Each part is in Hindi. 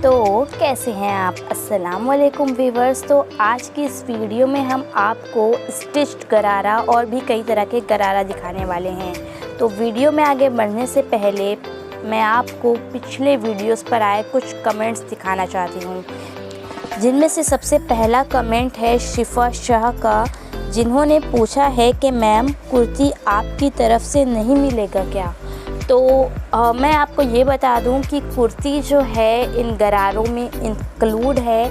तो कैसे हैं आप? अस्सलाम वालेकुम वीवर्स। तो आज की इस वीडियो में हम आपको स्टिच्ड गरारा और भी कई तरह के गरारा दिखाने वाले हैं। तो वीडियो में आगे बढ़ने से पहले मैं आपको पिछले वीडियोस पर आए कुछ कमेंट्स दिखाना चाहती हूँ, जिनमें से सबसे पहला कमेंट है शिफा शाह का, जिन्होंने पूछा है कि मैम कुर्ती आपकी तरफ से नहीं मिलेगा क्या? तो मैं आपको ये बता दूं कि कुर्ती जो है इन गरारों में इंक्लूड है,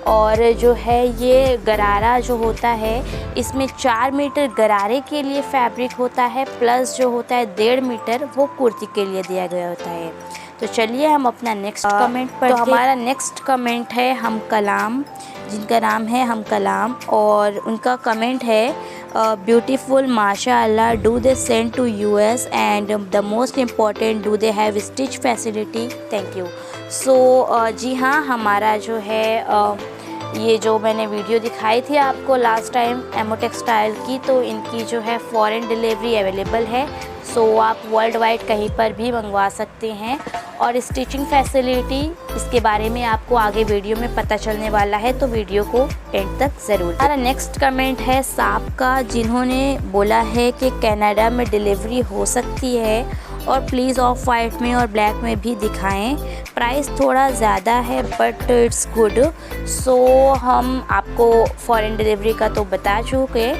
और जो है ये गरारा जो होता है इसमें 4 मीटर गरारे के लिए फैब्रिक होता है, प्लस जो होता है 1.5 मीटर वो कुर्ती के लिए दिया गया होता है। तो चलिए हम अपना नेक्स्ट कमेंट पर। तो हमारा नेक्स्ट कमेंट है हम कलाम, जिनका नाम है हम कलाम, और उनका कमेंट है ब्यूटीफुल माशाअल्लाह, do they send to US and the most important, do they have stitch facility? Thank you. So जी हाँ, हमारा जो है ये जो मैंने वीडियो दिखाई थी आपको लास्ट टाइम एमो टेक्सटाइल की, तो इनकी जो है फ़ॉरेन डिलीवरी अवेलेबल है। सो आप वर्ल्ड वाइड कहीं पर भी मंगवा सकते हैं, और स्टिचिंग फैसिलिटी इसके बारे में आपको आगे वीडियो में पता चलने वाला है, तो वीडियो को एंड तक ज़रूर। हमारा नेक्स्ट कमेंट है साब का, जिन्होंने बोला है कि कनाडा में डिलीवरी हो सकती है, और प्लीज़ ऑफ वाइट में और ब्लैक में भी दिखाएं। प्राइस थोड़ा ज़्यादा है बट इट्स गुड। सो हम आपको फ़ॉरेन डिलीवरी का तो बता चुके,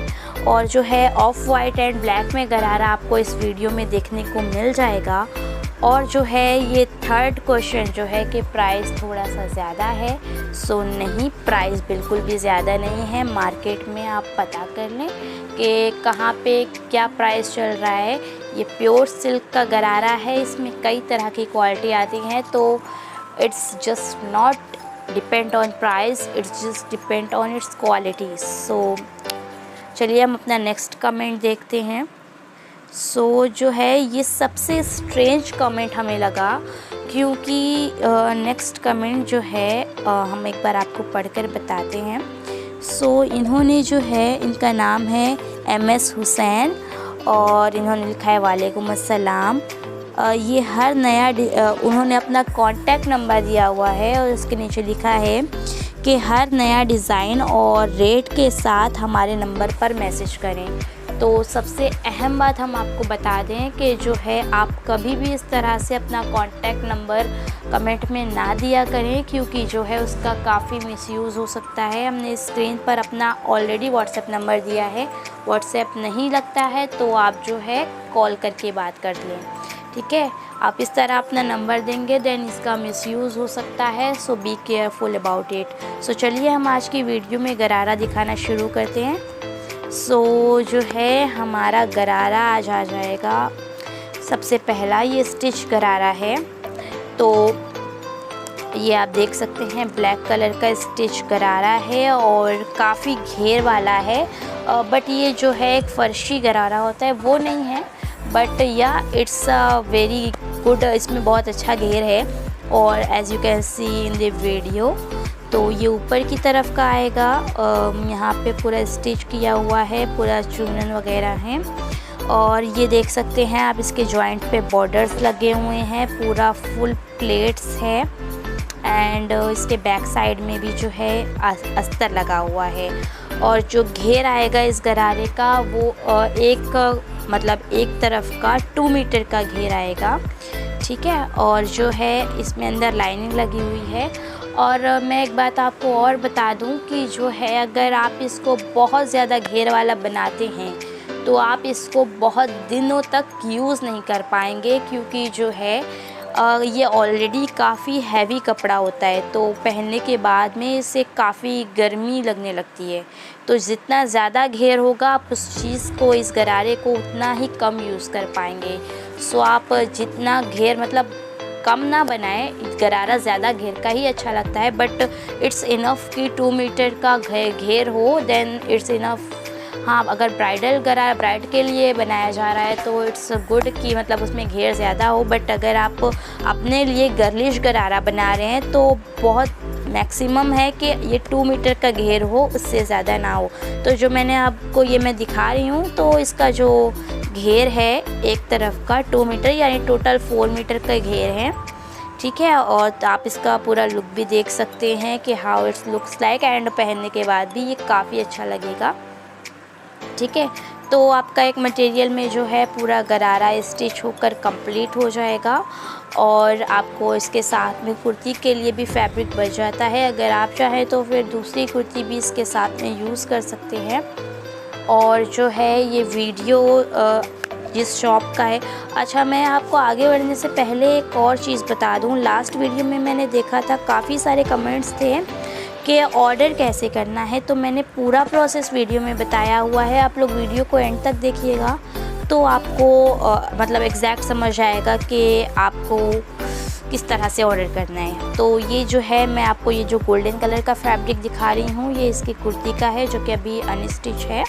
और जो है ऑफ वाइट एंड ब्लैक में गरारा आपको इस वीडियो में देखने को मिल जाएगा। और जो है ये थर्ड क्वेश्चन जो है कि प्राइस थोड़ा सा ज़्यादा है, सो नहीं, प्राइस बिल्कुल भी ज़्यादा नहीं है। मार्केट में आप पता कर लें कि कहाँ पे क्या प्राइस चल रहा है। ये प्योर सिल्क का गरारा है, इसमें कई तरह की क्वालिटी आती हैं, तो it's just not depend on price, it's just depend on its quality. So चलिए हम अपना नेक्स्ट कमेंट देखते हैं। सो जो है ये सबसे स्ट्रेंज कमेंट हमें लगा, क्योंकि नेक्स्ट कमेंट जो है हम एक बार आपको पढ़कर बताते हैं। सो इन्होंने जो है, इनका नाम है MS हुसैन, और इन्होंने लिखा है वालेकुम अस्सलाम। ये हर नया उन्होंने अपना कॉन्टैक्ट नंबर दिया हुआ है, और इसके नीचे लिखा है कि हर नया डिज़ाइन और रेट के साथ हमारे नंबर पर मैसेज करें। तो सबसे अहम बात हम आपको बता दें कि जो है आप कभी भी इस तरह से अपना कॉन्टैक्ट नंबर कमेंट में ना दिया करें, क्योंकि जो है उसका काफ़ी मिसयूज़ हो सकता है। हमने स्क्रीन पर अपना ऑलरेडी व्हाट्सएप नंबर दिया है, व्हाट्सएप नहीं लगता है तो आप जो है कॉल करके बात कर लें, ठीक है। आप इस तरह अपना नंबर देंगे देन इसका मिसयूज़ हो सकता है, सो बी केयरफुल अबाउट इट। सो चलिए हम आज की वीडियो में गरारा दिखाना शुरू करते हैं। सो जो है हमारा गरारा आज आ जाएगा। सबसे पहला ये स्टिच गरारा है, तो ये आप देख सकते हैं ब्लैक कलर का स्टिच गरारा है और काफ़ी घेर वाला है, बट ये जो है एक फर्शी गरारा होता है वो नहीं है, बट या इट्स अ वेरी गुड, इसमें बहुत अच्छा घेर है। और as you can see in the video, तो ये ऊपर की तरफ का आएगा, यहाँ पे पूरा स्टिच किया हुआ है, पूरा चूनन वगैरह है, और ये देख सकते हैं आप इसके जॉइंट पे बॉर्डर्स लगे हुए हैं, पूरा फुल प्लेट्स है, एंड इसके बैक साइड में भी जो है अस्तर लगा हुआ है। और जो घेर आएगा इस गरारे का वो एक तरफ का 2 मीटर का घेर आएगा, ठीक है। और जो है इसमें अंदर लाइनिंग लगी हुई है। और मैं एक बात आपको और बता दूं कि जो है अगर आप इसको बहुत ज़्यादा घेर वाला बनाते हैं तो आप इसको बहुत दिनों तक यूज़ नहीं कर पाएंगे, क्योंकि जो है ये ऑलरेडी काफ़ी हैवी कपड़ा होता है, तो पहनने के बाद में इसे काफ़ी गर्मी लगने लगती है। तो जितना ज़्यादा घेर होगा आप उस चीज़ को, इस गरारे को उतना ही कम यूज़ कर पाएंगे। सो आप जितना घेर मतलब कम ना बनाएं, गरारा ज़्यादा घेर का ही अच्छा लगता है, बट इट्स इनफ कि 2 मीटर का घेर हो देन इट्स इनफ। हाँ, अगर ब्राइड के लिए बनाया जा रहा है तो इट्स गुड कि मतलब उसमें घेर ज़्यादा हो, बट अगर आप अपने लिए गर्लिश गरारा बना रहे हैं तो बहुत मैक्सिमम है कि ये 2 मीटर का घेर हो, उससे ज़्यादा ना हो। तो जो मैंने आपको ये मैं दिखा रही हूँ, तो इसका जो घेर है एक तरफ का 2 मीटर, यानी टोटल 4 मीटर का घेर है, ठीक है। और आप इसका पूरा लुक भी देख सकते हैं कि how it's looks like, and पहनने के बाद भी ये काफ़ी अच्छा लगेगा। ठीक है, तो आपका एक मटेरियल में जो है पूरा गरारा स्टिच होकर कंप्लीट हो जाएगा और आपको इसके साथ में कुर्ती के लिए भी फैब्रिक बच जाता है। अगर आप चाहें तो फिर दूसरी कुर्ती भी इसके साथ में यूज़ कर सकते हैं। और जो है ये वीडियो जिस शॉप का है, अच्छा मैं आपको आगे बढ़ने से पहले एक और चीज़ बता दूं, लास्ट वीडियो में मैंने देखा था काफ़ी सारे कमेंट्स थे कि ऑर्डर कैसे करना है, तो मैंने पूरा प्रोसेस वीडियो में बताया हुआ है। आप लोग वीडियो को एंड तक देखिएगा तो आपको मतलब एग्जैक्ट समझ आएगा कि आपको किस तरह से ऑर्डर करना है। तो ये जो है मैं आपको ये जो गोल्डन कलर का फैब्रिक दिखा रही हूँ, ये इसकी कुर्ती का है जो कि अभी अनस्टिच है।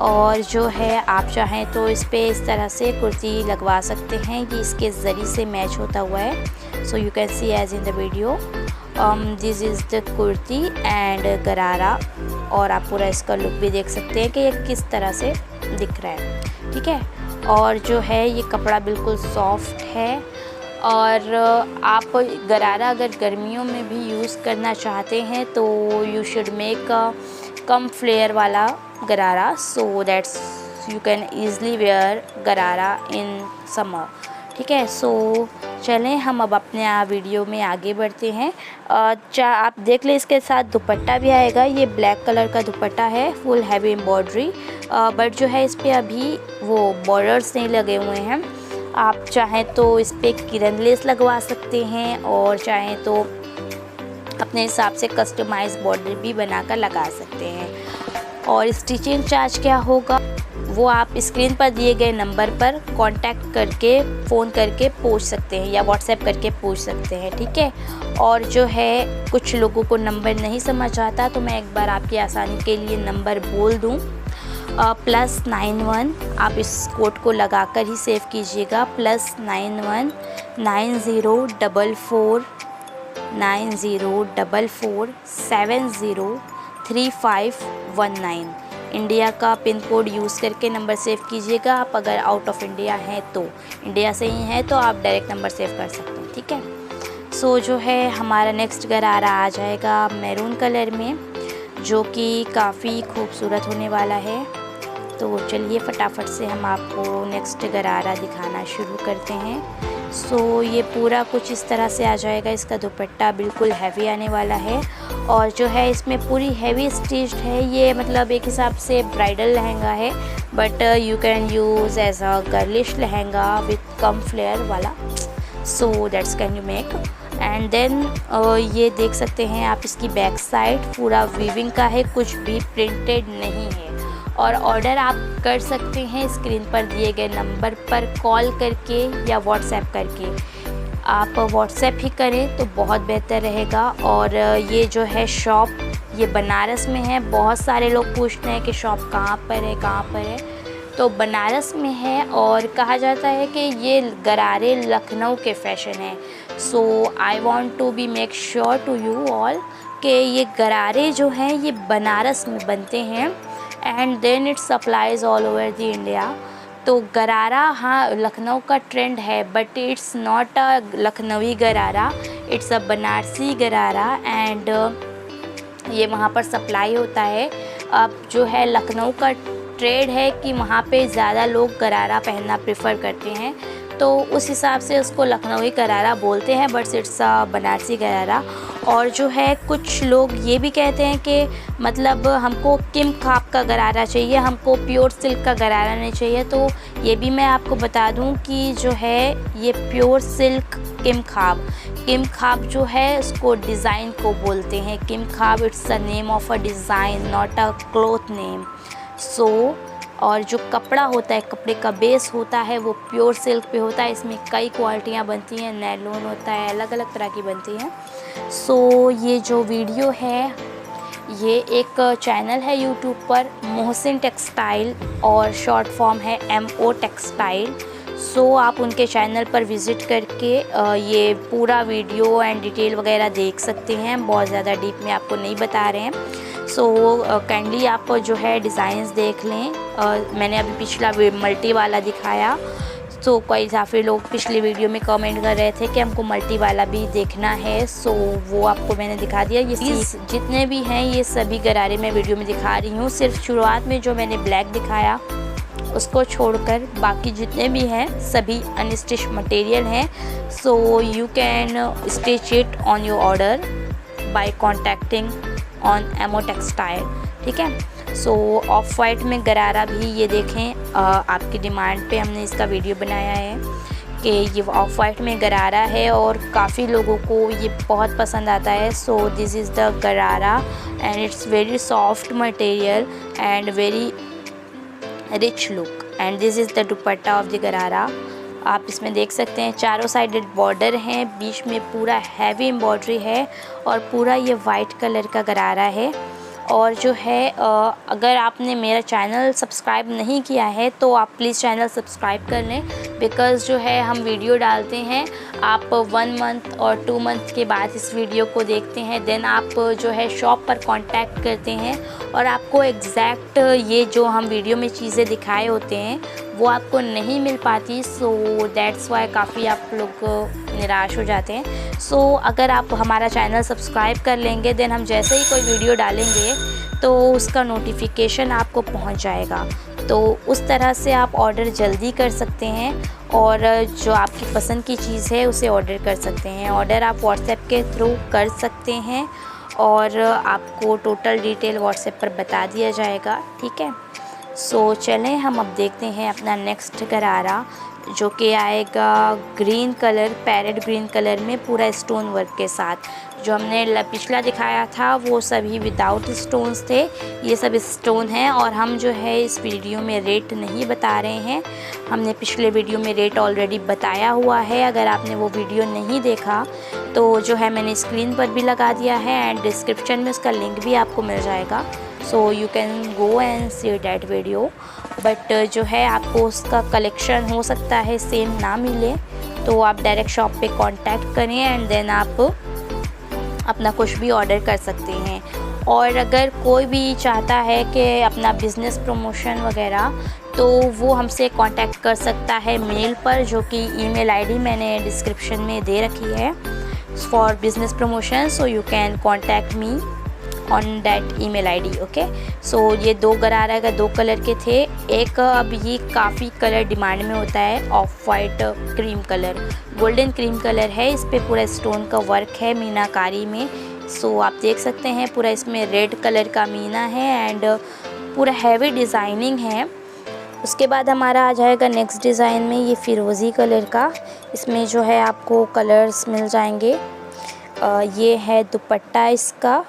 और जो है आप चाहें तो इस पर इस तरह से कुर्ती लगवा सकते हैं, ये इसके ज़री से मैच होता हुआ है। So you can see as in the video this is the kurti and gharara. और आप पूरा इसका लुक भी देख सकते हैं कि ये किस तरह से दिख रहा है। ठीक है, और जो है ये कपड़ा बिल्कुल सॉफ्ट है। और आप गरारा अगर गर्मियों में भी यूज़ करना चाहते हैं तो यू शुड मेक कम फ्लेयर वाला gharara, so that's you can easily wear gharara in summer. ठीक है, सो चलें हम अब अपने वीडियो में आगे बढ़ते हैं। आप देख लें इसके साथ दुपट्टा भी आएगा। ये ब्लैक कलर का दुपट्टा है, फुल हैवी एम्ब्रॉयडरी, बट जो है इस पर अभी वो बॉर्डर्स नहीं लगे हुए हैं। आप चाहें तो इस पर किरण लेस लगवा सकते हैं और चाहें तो अपने हिसाब से कस्टमाइज बॉर्डर भी बनाकर लगा सकते हैं। और स्टिचिंग चार्ज क्या होगा वो आप स्क्रीन पर दिए गए नंबर पर कांटेक्ट करके फ़ोन करके पूछ सकते हैं या व्हाट्सएप करके पूछ सकते हैं। ठीक है, और जो है कुछ लोगों को नंबर नहीं समझ आता तो मैं एक बार आपकी आसानी के लिए नंबर बोल दूं, +91, आप इस कोड को लगाकर ही सेव कीजिएगा, +91 9044 703519। इंडिया का पिन कोड यूज़ करके नंबर सेव कीजिएगा। आप अगर आउट ऑफ इंडिया हैं तो इंडिया से ही हैं तो आप डायरेक्ट नंबर सेव कर सकते हैं। ठीक है, सो जो है हमारा नेक्स्ट गरारा आ जाएगा मैरून कलर में, जो कि काफ़ी खूबसूरत होने वाला है। तो चलिए फटाफट से हम आपको नेक्स्ट गरारा दिखाना शुरू करते हैं। सो ये पूरा कुछ इस तरह से आ जाएगा। इसका दुपट्टा बिल्कुल हैवी आने वाला है और जो है इसमें पूरी हैवी स्टिच्ड है। ये मतलब एक हिसाब से ब्राइडल लहंगा है, but you can use as a girlish lehenga with कम फ्लेयर वाला, so that's can you make. And then ये देख सकते हैं आप, इसकी बैक साइड पूरा वीविंग का है, कुछ भी प्रिंटेड नहीं है। और ऑर्डर आप कर सकते हैं स्क्रीन पर दिए गए नंबर पर कॉल करके या व्हाट्सएप करके। आप व्हाट्सएप ही करें तो बहुत बेहतर रहेगा। और ये जो है शॉप ये बनारस में है। बहुत सारे लोग पूछते हैं कि शॉप कहाँ पर है, कहाँ पर है, तो बनारस में है। और कहा जाता है कि ये गरारे लखनऊ के फैशन है। So I want to be make sure to you all कि ये गरारे जो हैं ये बनारस में बनते हैं and then it supplies all over the India. तो गरारा हाँ लखनऊ का ट्रेंड है, but it's not a Lakhnavi gharara, it's अ बनारसी गरारा एंड ये वहाँ पर सप्लाई होता है। अब जो है लखनऊ का ट्रेंड है कि वहाँ पे ज़्यादा लोग गरारा पहनना प्रेफर करते हैं, तो उस हिसाब से उसको लखनवी गरारा बोलते हैं, बट इट्स अ बनारसी गरारा। और जो है कुछ लोग ये भी कहते हैं कि मतलब हमको किम खाब का गरारा चाहिए, हमको प्योर सिल्क का गरारा नहीं चाहिए। तो ये भी मैं आपको बता दूं कि जो है ये प्योर सिल्क किम खाब जो है उसको डिज़ाइन को बोलते हैं। Kimkhab it's the name of a design, not a cloth name. So और जो कपड़ा होता है, कपड़े का बेस होता है वो प्योर सिल्क पे होता है। इसमें कई क्वालिटियाँ बनती हैं, नैलोन होता है, अलग अलग तरह की बनती हैं। सो ये जो वीडियो है ये एक चैनल है यूट्यूब पर, मोहसिन टेक्सटाइल, और शॉर्ट फॉर्म है MO टेक्सटाइल। सो आप उनके चैनल पर विज़िट करके ये पूरा वीडियो एंड डिटेल वगैरह देख सकते हैं। बहुत ज़्यादा डीप में आपको नहीं बता रहे हैं। सो काइंडली आप जो है डिज़ाइंस देख लें। मैंने अभी पिछला मल्टी वाला दिखाया, तो काफ़ी लोग पिछली वीडियो में कमेंट कर रहे थे कि हमको मल्टी वाला भी देखना है, सो वो आपको मैंने दिखा दिया। ये जितने भी हैं ये सभी गरारे मैं वीडियो में दिखा रही हूँ। सिर्फ शुरुआत में जो मैंने ब्लैक दिखाया उसको छोड़कर बाकी जितने भी हैं सभी अनस्टिच मटेरियल हैं। So you can stitch it on your order by contacting on Emo textile, ठीक है। सो ऑफ वाइट में गरारा भी ये देखें, आपकी डिमांड पे हमने इसका वीडियो बनाया है कि ये ऑफ वाइट में गरारा है और काफ़ी लोगों को ये बहुत पसंद आता है। सो दिस इज़ द गरारा and it's very soft material and very rich look and this is the dupatta of the गरारा। आप इसमें देख सकते हैं चारों साइडेड बॉर्डर हैं, बीच में पूरा हैवी एम्ब्रॉयडरी है और पूरा ये वाइट कलर का गरारा है। और जो है अगर आपने मेरा चैनल सब्सक्राइब नहीं किया है तो आप प्लीज़ चैनल सब्सक्राइब कर लें, बिकॉज़ जो है हम वीडियो डालते हैं, आप 1 मंथ और 2 मंथ के बाद इस वीडियो को देखते हैं, देन आप जो है शॉप पर कांटेक्ट करते हैं और आपको एग्जैक्ट ये जो हम वीडियो में चीज़ें दिखाए होते हैं वो आपको नहीं मिल पाती। सो दैट्स वाई काफ़ी आप लोग निराश हो जाते हैं। सो अगर आप हमारा चैनल सब्सक्राइब कर लेंगे देन हम जैसे ही कोई वीडियो डालेंगे तो उसका नोटिफिकेशन आपको पहुंच जाएगा। तो उस तरह से आप ऑर्डर जल्दी कर सकते हैं और जो आपकी पसंद की चीज़ है उसे ऑर्डर कर सकते हैं। ऑर्डर आप व्हाट्सएप के थ्रू कर सकते हैं और आपको टोटल डिटेल व्हाट्सएप पर बता दिया जाएगा, ठीक है। सो चलें हम अब देखते हैं अपना नेक्स्ट गरारा, जो कि आएगा green colour, parrot green colour में पूरा स्टोन वर्क के साथ। जो हमने पिछला दिखाया था वो सभी विदाउट स्टोन्स थे, ये सब स्टोन हैं। और हम जो है इस वीडियो में रेट नहीं बता रहे हैं, हमने पिछले वीडियो में रेट ऑलरेडी बताया हुआ है। अगर आपने वो वीडियो नहीं देखा तो जो है मैंने स्क्रीन पर भी लगा दिया है एंड डिस्क्रिप्शन में उसका लिंक भी आपको मिल जाएगा। सो you can go and see that video. But जो है आपको उसका कलेक्शन हो सकता है सेम ना मिले, तो आप डायरेक्ट शॉप पे कांटेक्ट करें एंड देन आप अपना कुछ भी ऑर्डर कर सकते हैं। और अगर कोई भी चाहता है कि अपना बिज़नेस प्रमोशन वगैरह, तो वो हमसे कांटेक्ट कर सकता है मेल पर, जो कि ईमेल आईडी मैंने डिस्क्रिप्शन में दे रखी है for business promotion. So you can contact me on that email ID, okay. So ये 2 गरारा का 2 कलर के थे। एक अब ये काफ़ी कलर डिमांड में होता है, of white cream colour, golden cream colour है। इस पे पूरा स्टोन का वर्क है मीनाकारी में। सो आप देख सकते हैं पूरा इसमें रेड कलर का मीना है एंड पूरा हैवी डिज़ाइनिंग है। उसके बाद हमारा आ जाएगा नेक्स्ट डिज़ाइन में ये फ़िरोज़ी कलर का। इसमें जो है आपको कलर्स मिल जाएंगे। ये है दुपट्टा, इसका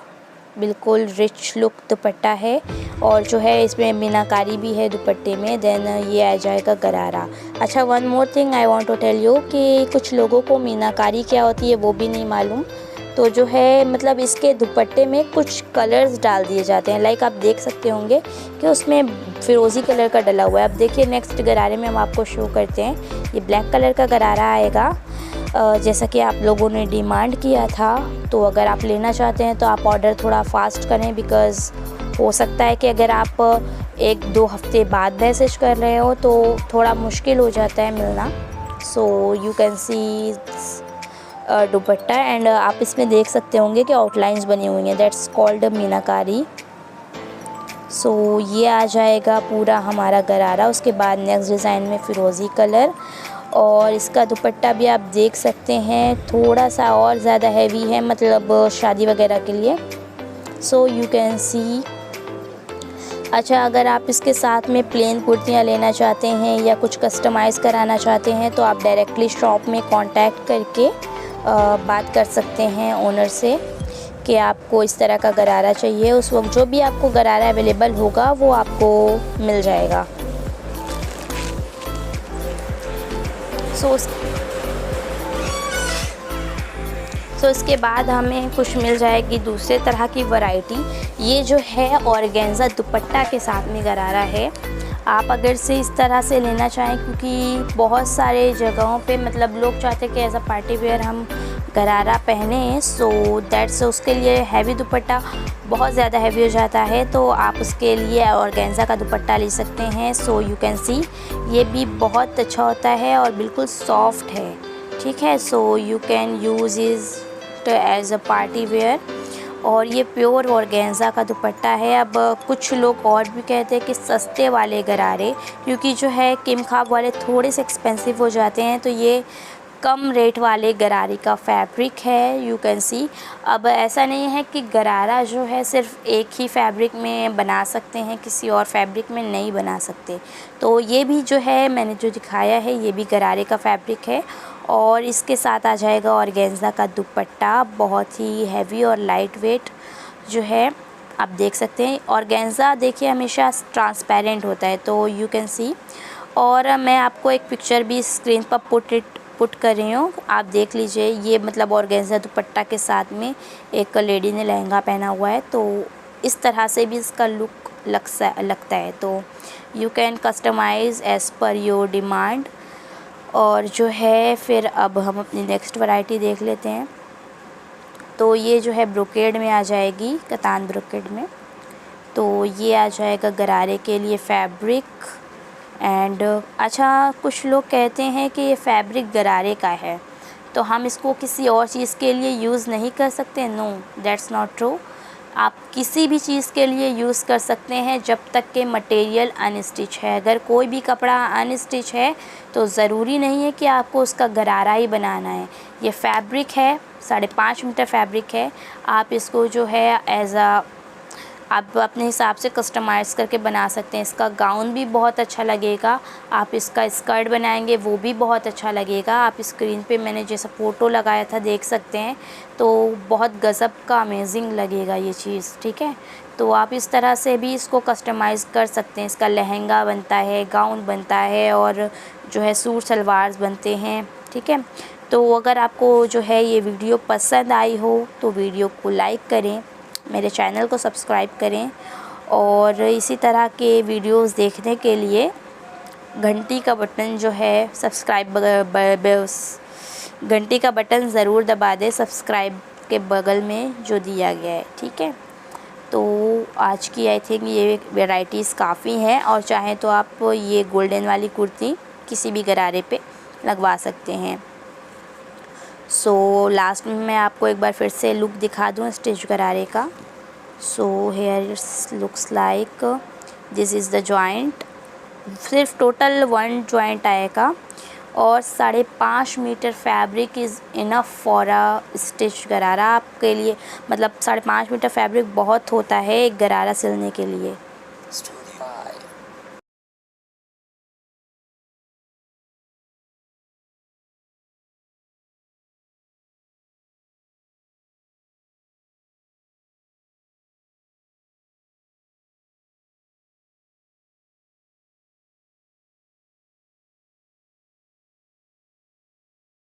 बिल्कुल रिच लुक दुपट्टा है और जो है इसमें मीनाकारी भी है दुपट्टे में। देन ये आ जाएगा गरारा। अच्छा, one more thing I want to tell you कि कुछ लोगों को मीनाकारी क्या होती है वो भी नहीं मालूम। तो जो है मतलब इसके दुपट्टे में कुछ कलर्स डाल दिए जाते हैं, लाइक आप देख सकते होंगे कि उसमें फ़िरोज़ी कलर का डला हुआ है। अब देखिए नेक्स्ट गरारे में हम आपको शो करते हैं। ये ब्लैक कलर का गरारा आएगा, जैसा कि आप लोगों ने डिमांड किया था। तो अगर आप लेना चाहते हैं तो आप ऑर्डर थोड़ा फास्ट करें, बिकॉज़ हो सकता है कि अगर आप 1-2 हफ्ते बाद मैसेज कर रहे हो तो थोड़ा मुश्किल हो जाता है मिलना। सो you can C dupatta and आप इसमें देख सकते होंगे कि आउटलाइंस बनी हुई हैं, दैट्स कॉल्ड मीनाकारी। सो ये आ जाएगा पूरा हमारा गरारा। उसके बाद नेक्स्ट डिज़ाइन में फ़िरोज़ी कलर और इसका दुपट्टा भी आप देख सकते हैं थोड़ा सा और ज़्यादा हैवी है, मतलब शादी वगैरह के लिए। सो यू कैन सी। अच्छा, अगर आप इसके साथ में प्लेन कुर्तियाँ लेना चाहते हैं या कुछ कस्टमाइज़ कराना चाहते हैं तो आप डायरेक्टली शॉप में कांटेक्ट करके बात कर सकते हैं ओनर से कि आपको इस तरह का गरारा चाहिए। उस वक्त जो भी आपको गरारा अवेलेबल होगा वो आपको मिल जाएगा। सो इसके बाद हमें कुछ मिल जाएगी दूसरे तरह की वैरायटी। ये जो है ऑर्गेन्जा दुपट्टा के साथ में गरारा है। आप अगर से इस तरह से लेना चाहें, क्योंकि बहुत सारे जगहों पे मतलब लोग चाहते हैं कि एज अ पार्टी वेयर हम गरारा पहने, सो दैट्स उसके लिए हैवी दुपट्टा बहुत ज़्यादा हैवी हो जाता है, तो आप उसके लिए ऑर्गेन्जा का दुपट्टा ले सकते हैं। सो यू कैन सी ये भी बहुत अच्छा होता है और बिल्कुल सॉफ्ट है, ठीक है। So you can use it as a party wear, और ये प्योर ऑर्गेन्जा का दुपट्टा है। अब कुछ लोग और भी कहते हैं कि सस्ते वाले गरारे, क्योंकि जो है किम खाब वाले थोड़े से एक्सपेंसिव हो जाते हैं, तो ये कम रेट वाले गरारे का फैब्रिक है, यू कैन सी। अब ऐसा नहीं है कि गरारा जो है सिर्फ एक ही फैब्रिक में बना सकते हैं, किसी और फैब्रिक में नहीं बना सकते। तो ये भी जो है मैंने जो दिखाया है ये भी गरारे का फैब्रिक है, और इसके साथ आ जाएगा ऑर्गेन्जा का दुपट्टा, बहुत ही हैवी और लाइट वेट जो है आप देख सकते हैं। ऑर्गेन्जा देखिए हमेशा ट्रांसपेरेंट होता है, तो यू कैन सी। और मैं आपको एक पिक्चर भी स्क्रीन पर पुट कर रही हूँ, आप देख लीजिए। ये मतलब ऑर्गेन्जा दुपट्टा के साथ में एक लेडी ने लहंगा पहना हुआ है, तो इस तरह से भी इसका लुक लगता है। तो you can customise as per your demand. और जो है फिर अब हम अपनी नेक्स्ट वैरायटी देख लेते हैं। तो ये जो है ब्रोकेड में आ जाएगी, कतान ब्रोकेड में। तो ये आ जाएगा गरारे के लिए फैब्रिक। एंड अच्छा, कुछ लोग कहते हैं कि ये फैब्रिक गरारे का है, तो हम इसको किसी और चीज़ के लिए यूज़ नहीं कर सकते। No, that's not true. आप किसी भी चीज़ के लिए यूज़ कर सकते हैं जब तक कि मटेरियल अनस्टिच है। अगर कोई भी कपड़ा अनस्टिच है तो ज़रूरी नहीं है कि आपको उसका गरारा ही बनाना है। ये फैब्रिक है, 5.5 मीटर फैब्रिक है। आप इसको जो है एज आप अपने हिसाब से कस्टमाइज़ करके बना सकते हैं। इसका गाउन भी बहुत अच्छा लगेगा, आप इसका स्कर्ट बनाएंगे वो भी बहुत अच्छा लगेगा। आप स्क्रीन पे मैंने जैसा फ़ोटो लगाया था देख सकते हैं, तो बहुत गज़ब का अमेजिंग लगेगा ये चीज़, ठीक है। तो आप इस तरह से भी इसको कस्टमाइज़ कर सकते हैं। इसका लहंगा बनता है, गाउन बनता है, और जो है सूट सलवार बनते हैं, ठीक है। तो अगर आपको जो है ये वीडियो पसंद आई हो तो वीडियो को लाइक करें, मेरे चैनल को सब्सक्राइब करें, और इसी तरह के वीडियोस देखने के लिए घंटी का बटन जो है घंटी का बटन ज़रूर दबा दें, सब्सक्राइब के बगल में जो दिया गया है, ठीक है। तो आज की आई थिंक ये वैराइटीज़ काफ़ी हैं, और चाहें तो आप ये गोल्डन वाली कुर्ती किसी भी गरारे पे लगवा सकते हैं। सो लास्ट में मैं आपको एक बार फिर से लुक दिखा दूँ स्टिच गरारे का। So here it's looks like this is the joint. सिर्फ टोटल 1 जॉइंट आएगा, और 5.5 metre fabric is enough for a stitch gharara आपके लिए। मतलब 5.5 मीटर फैब्रिक बहुत होता है एक गरारा सिलने के लिए।